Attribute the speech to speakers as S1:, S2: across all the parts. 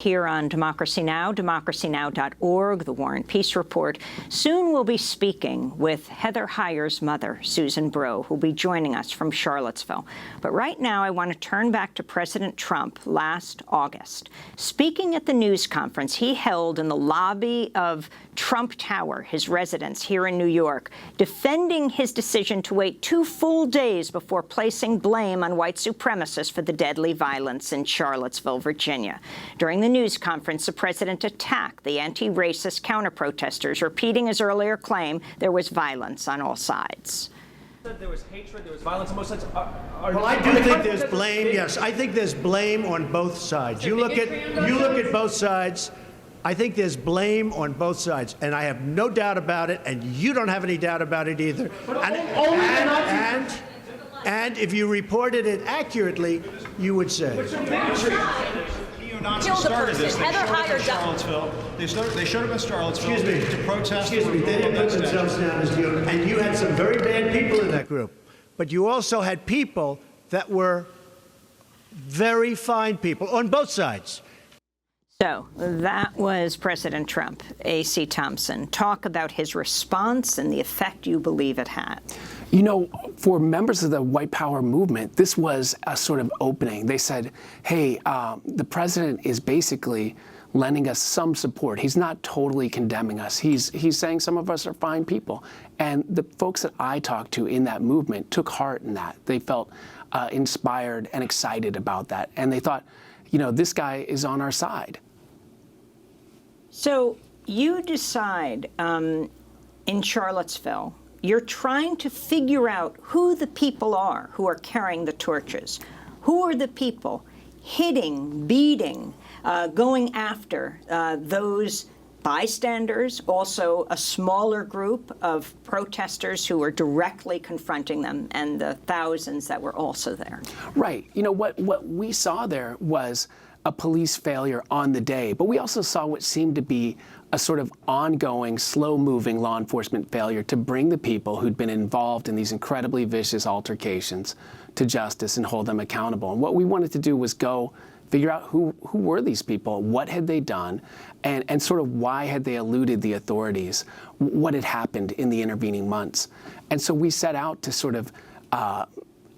S1: Here on Democracy Now!, democracynow.org, the War and Peace Report. Soon we'll be speaking with Heather Heyer's mother, Susan Breaux, who'll be joining us from Charlottesville. But right now, I want to turn back to President Trump last August. Speaking at the news conference he held in the lobby of Trump Tower, his residence here in New York, defending his decision to wait 2 full days before placing blame on white supremacists for the deadly violence in Charlottesville, Virginia. During the news conference, the president attacked the anti-racist counter-protesters, repeating his earlier claim there was violence on all sides.
S2: There was hatred, there was violence on both sides.
S3: Well, I do think there's blame. Yes, I think there's blame on both sides. You look at both sides. I think there's blame on both sides, and I have no doubt about it, and you don't have any doubt about it either. And if you reported it accurately, you would say.
S4: Neo-Nazis started this. They showed up in Charlottesville. They showed up in Charlottesville to protest.
S3: Excuse me. They didn't put themselves down as neo, and you had some very bad people in that group. But you also had people that were very fine people on both sides.
S1: So that was President Trump. A.C. Thompson, talk about his response and the effect you believe it had.
S5: You know, for members of the white power movement, this was a sort of opening. They said, hey, the president is basically lending us some support. He's not totally condemning us. He's saying some of us are fine people. And the folks that I talked to in that movement took heart in that. They felt inspired and excited about that. And they thought, you know, this guy is on our side.
S1: So you decide in Charlottesville, you're trying to figure out who the people are who are carrying the torches. Who are the people hitting, beating, going after those bystanders, also a smaller group of protesters who were directly confronting them, and the thousands that were also there?
S5: Right. You know, what we saw there was a police failure on the day, but we also saw what seemed to be a sort of ongoing, slow-moving law enforcement failure to bring the people who'd been involved in these incredibly vicious altercations to justice and hold them accountable. And what we wanted to do was go figure out who were these people, what had they done, and sort of why had they eluded the authorities, what had happened in the intervening months. And so we set out to sort of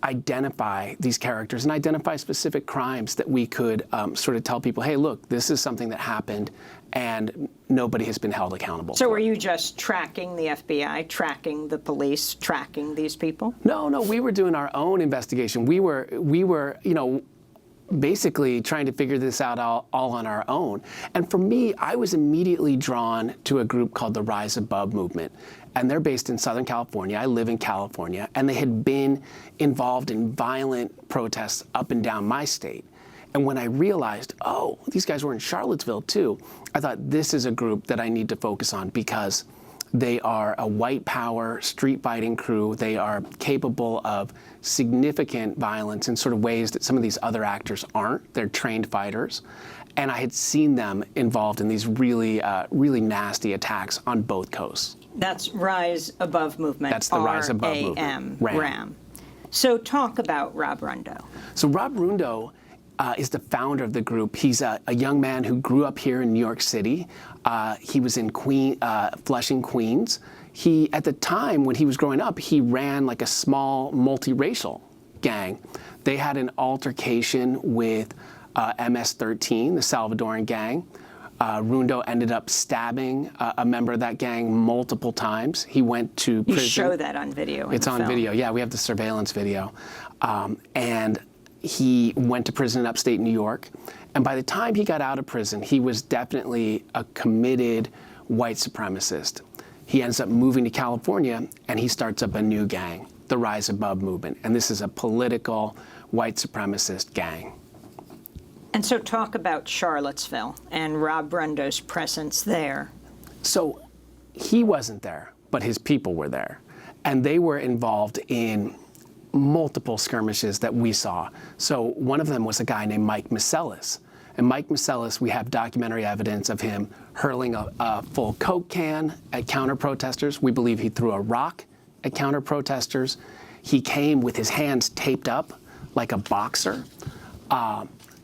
S5: identify these characters and identify specific crimes that we could sort of tell people, hey, look, this is something that happened and nobody has been held accountable.
S1: So were you just tracking the FBI, tracking the police, tracking these people?
S5: No, we were doing our own investigation. We were, you know, basically trying to figure this out all on our own. And for me, I was immediately drawn to a group called the Rise Above movement. And they're based in Southern California. I live in California. And they had been involved in violent protests up and down my state. And when I realized, oh, these guys were in Charlottesville too, I thought this is a group that I need to focus on because they are a white power street fighting crew. They are capable of significant violence in sort of ways that some of these other actors aren't. They're trained fighters. And I had seen them involved in these really, really nasty attacks on both coasts. That's
S1: Rise Above movement.
S5: That's the Rise Above movement.
S1: RAM. So talk about Rob Rundo.
S5: So Rob Rundo is the founder of the group. He's a young man who grew up here in New York City. He was in Flushing, Queens. At the time when he was growing up, he ran like a small multiracial gang. They had an altercation with MS-13, the Salvadoran gang. Rundo ended up stabbing a member of that gang multiple times. He went to prison.
S1: You show that on video.
S5: It's on video. Yeah, we have the surveillance video. And he went to prison in upstate New York. And by the time he got out of prison, he was definitely a committed white supremacist. He ends up moving to California, and he starts up a new gang, the Rise Above movement. And this is a political white supremacist gang.
S1: And so talk about Charlottesville and Rob Rundo's presence there.
S5: So he wasn't there, but his people were there. And they were involved in multiple skirmishes that we saw. So one of them was a guy named Mike Miselis. And Mike Miselis, we have documentary evidence of him hurling a full Coke can at counter-protesters. We believe he threw a rock at counter-protesters. He came with his hands taped up like a boxer.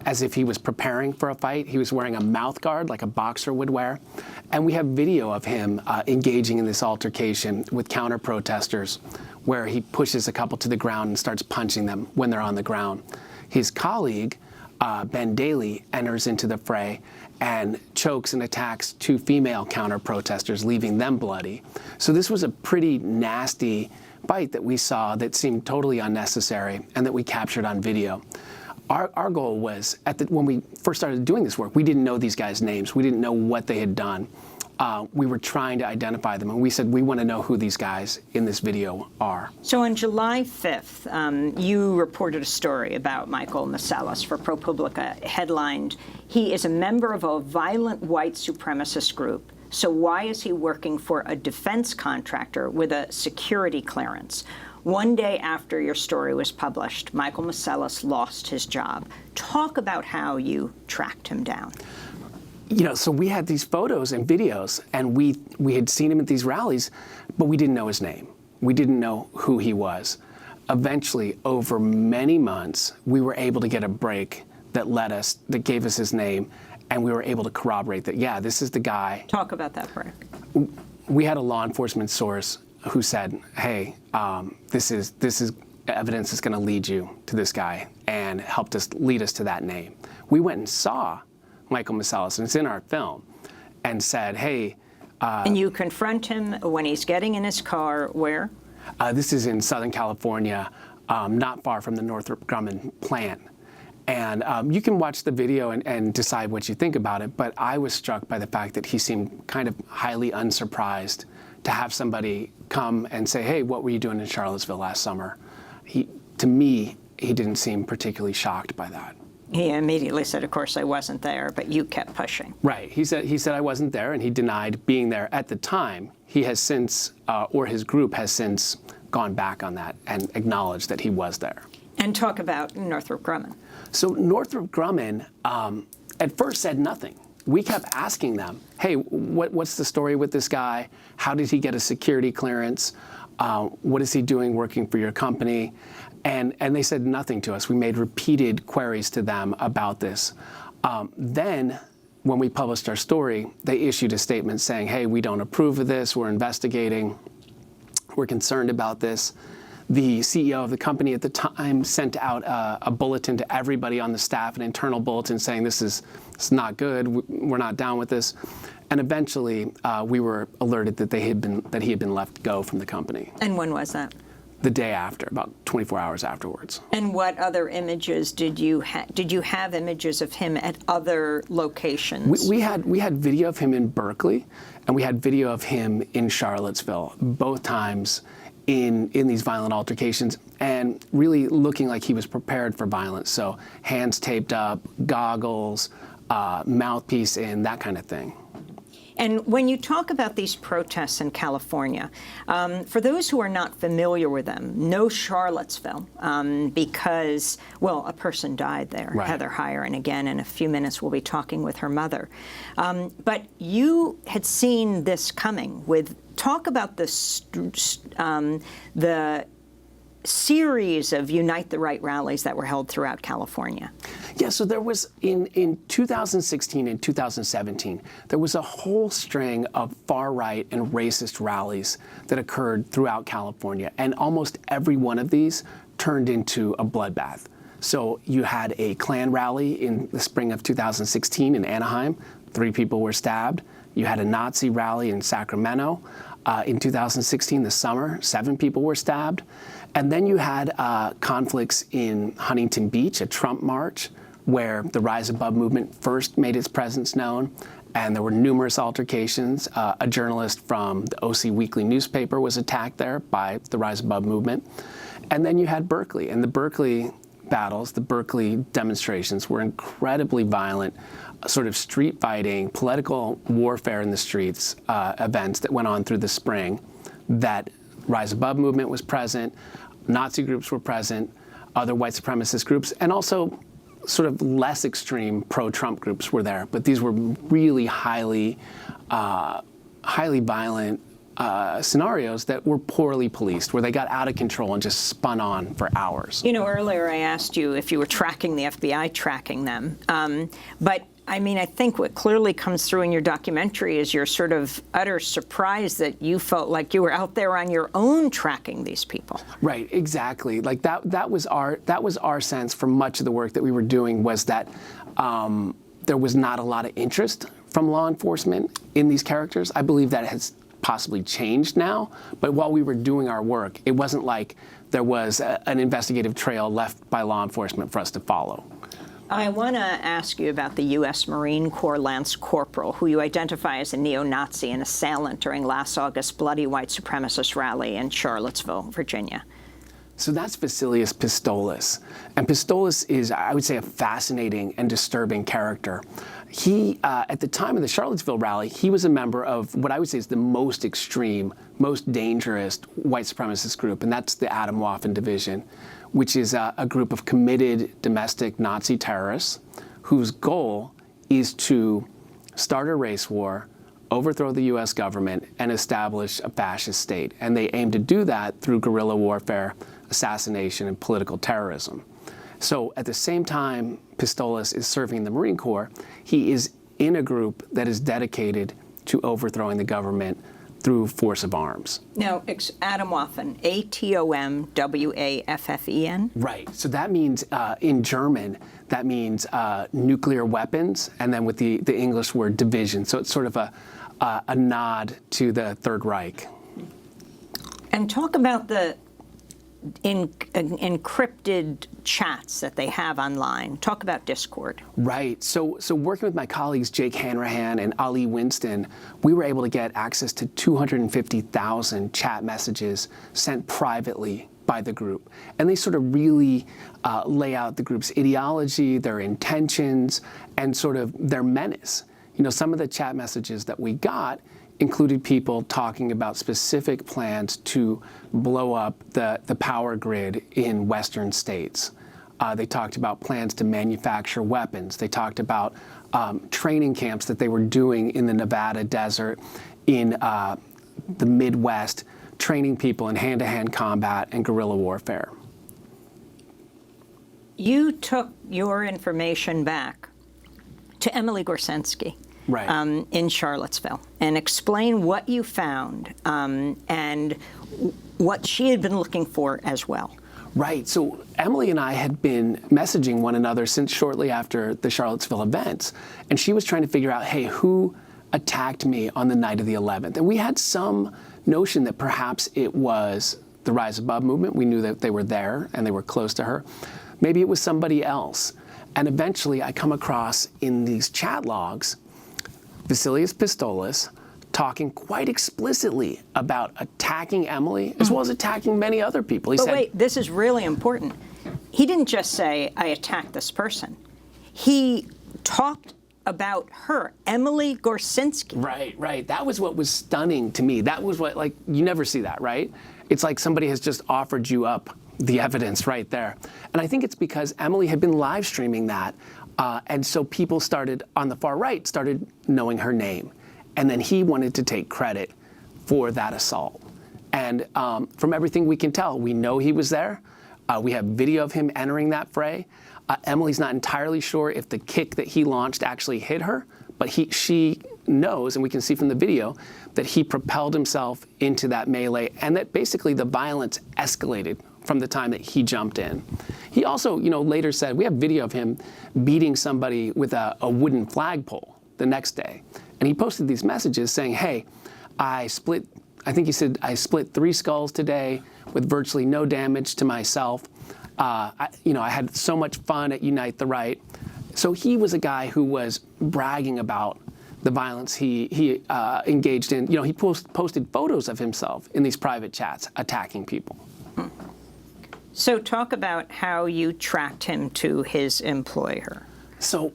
S5: as if he was preparing for a fight. He was wearing a mouth guard like a boxer would wear. And we have video of him engaging in this altercation with counter-protesters where he pushes a couple to the ground and starts punching them when they're on the ground. His colleague, Ben Daly, enters into the fray and chokes and attacks 2 female counter-protesters, leaving them bloody. So this was a pretty nasty fight that we saw that seemed totally unnecessary and that we captured on video. Our goal was, when we first started doing this work, we didn't know these guys' names. We didn't know what they had done. We were trying to identify them, and we said we want to know who these guys in this video are.
S1: So on July 5th, you reported a story about Michael Miselis for ProPublica, headlined, "He is a member of a violent white supremacist group. So why is he working for a defense contractor with a security clearance?" One day after your story was published, Michael Miselis lost his job. Talk about how you tracked him down.
S5: You know, so we had these photos and videos, and we had seen him at these rallies, but we didn't know his name. We didn't know who he was. Eventually, over many months, we were able to get a break that gave us his name, and we were able to corroborate that, yeah, this is the guy.
S1: Talk about that break.
S5: We had a law enforcement source who said, hey, this is evidence that's going to lead you to this guy, and helped us lead us to that name. We went and saw Michael Miselis, and it's in our film, and said, hey.
S1: And you confront him when he's getting in his car, where?
S5: This is in Southern California, not far from the Northrop Grumman plant. And you can watch the video and decide what you think about it, but I was struck by the fact that he seemed kind of highly unsurprised to have somebody come and say, hey, what were you doing in Charlottesville last summer? To me, he didn't seem particularly shocked by that.
S1: He immediately said, of course, I wasn't there, but you kept pushing.
S5: Right. He said I wasn't there, and he denied being there at the time. He has since, or his group has since gone back on that and acknowledged that he was there.
S1: And talk about Northrop Grumman.
S5: So Northrop Grumman at first said nothing. We kept asking them, hey, what's the story with this guy? How did he get a security clearance? What is he doing working for your company? And they said nothing to us. We made repeated queries to them about this. Then, when we published our story, they issued a statement saying, hey, we don't approve of this. We're investigating. We're concerned about this. The CEO of the company at the time sent out a bulletin to everybody on the staff, an internal bulletin saying it's not good, we're not down with this. And eventually, we were alerted that he had been let go from the company.
S1: And when was that?
S5: The day after, about 24 hours afterwards.
S1: And what other images did you have? Did you have images of him at other locations?
S5: We had video of him in Berkeley, and we had video of him in Charlottesville, both times in these violent altercations, and really looking like he was prepared for violence. So hands taped up, goggles, mouthpiece in, that kind of thing.
S1: And when you talk about these protests in California, for those who are not familiar with them, know Charlottesville because, well, a person died there,
S5: right.
S1: Heather Heyer, and again, in a few minutes, we'll be talking with her mother. But you had seen this coming with, talk about the series of Unite the Right rallies that were held throughout California.
S5: Yeah, so there was, in 2016 and 2017, there was a whole string of far-right and racist rallies that occurred throughout California, and almost every one of these turned into a bloodbath. So you had a Klan rally in the spring of 2016 in Anaheim. 3 people were stabbed. You had a Nazi rally in Sacramento. In 2016, the summer, 7 people were stabbed. And then you had conflicts in Huntington Beach, a Trump march, where the Rise Above movement first made its presence known. And there were numerous altercations. A journalist from the OC Weekly newspaper was attacked there by the Rise Above movement. And then you had Berkeley. And the Berkeley battles, the Berkeley demonstrations were incredibly violent, sort of street fighting, political warfare in the streets events that went on through the spring. That Rise Above movement was present, Nazi groups were present, other white supremacist groups, and also sort of less extreme pro-Trump groups were there. But these were really highly violent, scenarios that were poorly policed, where they got out of control and just spun on for hours.
S1: You know, earlier I asked you if you were tracking the FBI, tracking them. But I mean, I think what clearly comes through in your documentary is your sort of utter surprise that you felt like you were out there on your own tracking these people.
S5: Right, exactly. Like that was our sense for much of the work that we were doing, was that there was not a lot of interest from law enforcement in these characters. I believe that has possibly changed now, but while we were doing our work, it wasn't like there was an investigative trail left by law enforcement for us to follow.
S1: I want to ask you about the U.S. Marine Corps Lance Corporal, who you identify as a neo-Nazi and assailant during last August's bloody white supremacist rally in Charlottesville, Virginia.
S5: So that's Miselis Pistolis. And Pistolis is, I would say, a fascinating and disturbing character. He, at the time of the Charlottesville rally, he was a member of what I would say is the most extreme, most dangerous white supremacist group, and that's the Atomwaffen Division, which is a group of committed domestic Nazi terrorists whose goal is to start a race war, overthrow the U.S. government, and establish a fascist state. And they aim to do that through guerrilla warfare, assassination, and political terrorism. So at the same time Pistolis is serving in the Marine Corps, he is in a group that is dedicated to overthrowing the government through force of arms.
S1: Now, Atomwaffen, A-T-O-M-W-A-F-F-E-N?
S5: Right. So that means, in German, that means nuclear weapons, and then with the English word division. So it's sort of a nod to the Third Reich.
S1: And talk about the encrypted chats that they have online. Talk about Discord.
S5: Right. So working with my colleagues Jake Hanrahan and Ali Winston, we were able to get access to 250,000 chat messages sent privately by the group. And they sort of really lay out the group's ideology, their intentions, and sort of their menace. You know, some of the chat messages that we got included people talking about specific plans to blow up the power grid in Western states. They talked about plans to manufacture weapons. They talked about training camps that they were doing in the Nevada desert, in the Midwest, training people in hand-to-hand combat and guerrilla warfare.
S1: You took your information back to Emily Gorsinski.
S5: Right.
S1: In Charlottesville, and explain what you found and what she had been looking for as well.
S5: Right. So Emily and I had been messaging one another since shortly after the Charlottesville events, and she was trying to figure out, hey, who attacked me on the night of the 11th? And we had some notion that perhaps it was the Rise Above movement. We knew that they were there and they were close to her. Maybe it was somebody else. And eventually I come across in these chat logs Miselis Pistolis talking quite explicitly about attacking Emily, as well as attacking many other people. He
S1: but
S5: said,
S1: wait, this is really important. He didn't just say, I attacked this person. He talked about her, Emily Gorsinski.
S5: Right. That was what was stunning to me. That was what, like, you never see that, right? It's like somebody has just offered you up the evidence right there. And I think it's because Emily had been live streaming that. And so people started, on the far right, started knowing her name. And then he wanted to take credit for that assault. And from everything we can tell, we know he was there. We have video of him entering that fray. Emily's not entirely sure if the kick that he launched actually hit her, but she knows, and we can see from the video, that he propelled himself into that melee, and that basically the violence escalated from the time that he jumped in. He also, later said, we have video of him beating somebody with a wooden flagpole the next day. And he posted these messages saying, hey, I think he said, I split 3 skulls today with virtually no damage to myself. I had so much fun at Unite the Right. So he was a guy who was bragging about the violence he engaged in. He posted photos of himself in these private chats attacking people.
S1: So talk about how you tracked him to his employer.
S5: So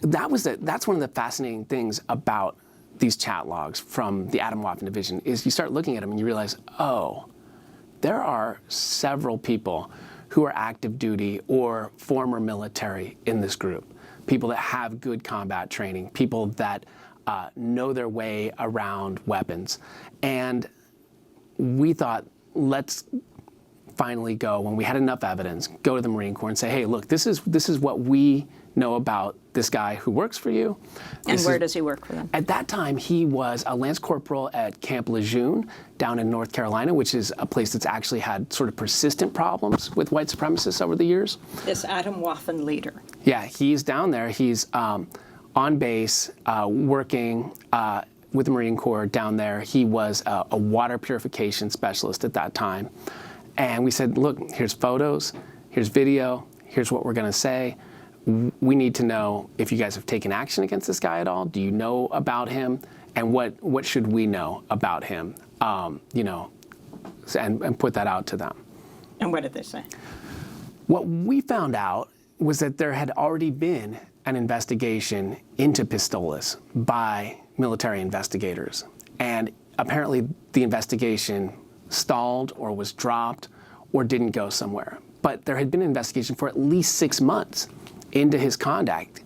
S5: that's one of the fascinating things about these chat logs from the Atomwaffen Division is you start looking at them and you realize, oh, there are several people who are active duty or former military in this group. People that have good combat training, people that know their way around weapons. And we thought, let's finally go, when we had enough evidence, go to the Marine Corps and say, hey, look, this is what we know about this guy who works for you.
S1: And where does he work for them?
S5: At that time, he was a Lance Corporal at Camp Lejeune down in North Carolina, which is a place that's actually had sort of persistent problems with white supremacists over the years.
S1: This Adam Waffen leader.
S5: Yeah, he's down there. He's on base, working with the Marine Corps down there. He was a water purification specialist at that time. And we said, look, here's photos, here's video, here's what we're going to say. We need to know if you guys have taken action against this guy at all. Do you know about him? And what should we know about him? You know, and put that out to them.
S1: And what did they say?
S5: What we found out was that there had already been an investigation into Miselis by military investigators. And apparently the investigation stalled or was dropped or didn't go somewhere. But there had been an investigation for at least 6 months into his conduct.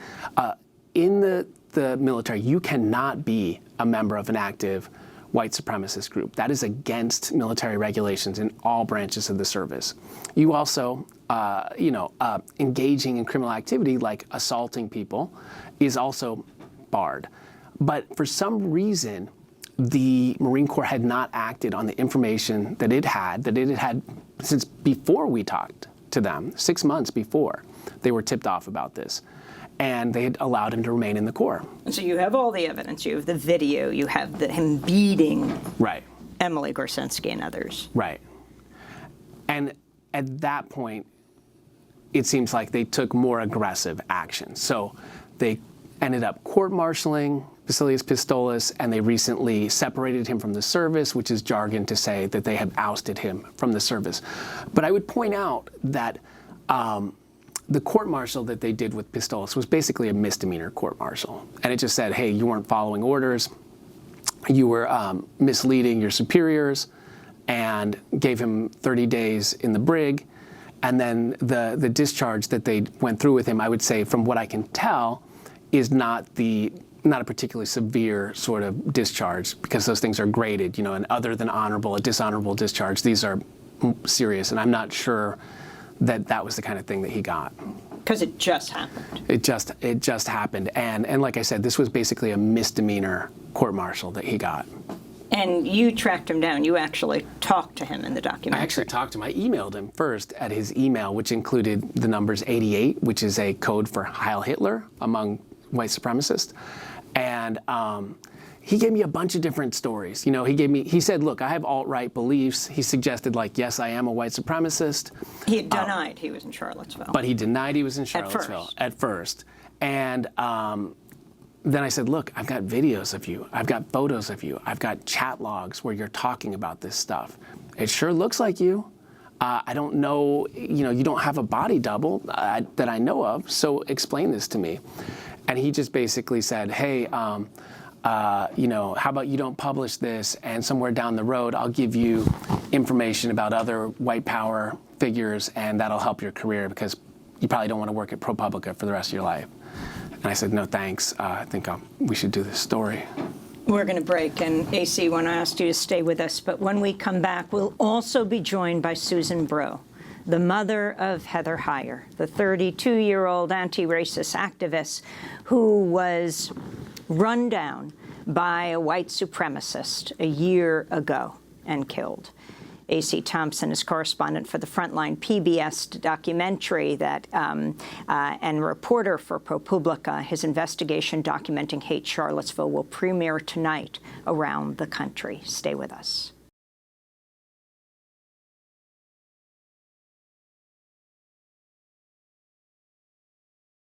S5: In the military, you cannot be a member of an active white supremacist group. That is against military regulations in all branches of the service. You also, engaging in criminal activity like assaulting people is also barred. But for some reason, the Marine Corps had not acted on the information that it had since before we talked to them, 6 months before they were tipped off about this. And they had allowed him to remain in the Corps.
S1: And so you have all the evidence. You have the video. You have him beating
S5: Right.
S1: Emily Gorsinski and others.
S5: Right. And at that point, it seems like they took more aggressive action. So they ended up court-martialing Miselis Pistolis, and they recently separated him from the service, which is jargon to say that they have ousted him from the service. But I would point out that the court-martial that they did with Pistolis was basically a misdemeanor court-martial. And it just said, hey, you weren't following orders, you were misleading your superiors, and gave him 30 days in the brig. And then the discharge that they went through with him, I would say, from what I can tell, is not a particularly severe sort of discharge, because those things are graded, you know, and other than honorable, a dishonorable discharge, these are serious. And I'm not sure that was the kind of thing that he got.
S1: Because it just happened.
S5: It just happened. And like I said, this was basically a misdemeanor court-martial that he got.
S1: And you tracked him down. You actually talked to him in the documentary.
S5: I actually talked to him. I emailed him first at his email, which included the numbers 88, which is a code for Heil Hitler among white supremacists. And he gave me a bunch of different stories. You know, he said, look, I have alt-right beliefs. He suggested, like, yes, I am a white supremacist.
S1: He denied he was in Charlottesville.
S5: But he denied he was in Charlottesville at first. And then I said, look, I've got videos of you. I've got photos of you. I've got chat logs where you're talking about this stuff. It sure looks like you. I don't know, you know, you don't have a body double that I know of, so explain this to me. And he just basically said, hey, you know, how about you don't publish this, and somewhere down the road I'll give you information about other white power figures, and that'll help your career, because you probably don't want to work at ProPublica for the rest of your life. And I said, no, thanks. I think we should do this story.
S1: We're going to break, and AC, I want to ask you to stay with us. But when we come back, we'll also be joined by Susan Bro, the mother of Heather Heyer, the 32-year-old anti-racist activist who was run down by a white supremacist a year ago and killed. A.C. Thompson is correspondent for the Frontline PBS documentary and reporter for ProPublica. His investigation documenting Hate Charlottesville will premiere tonight around the country. Stay with us.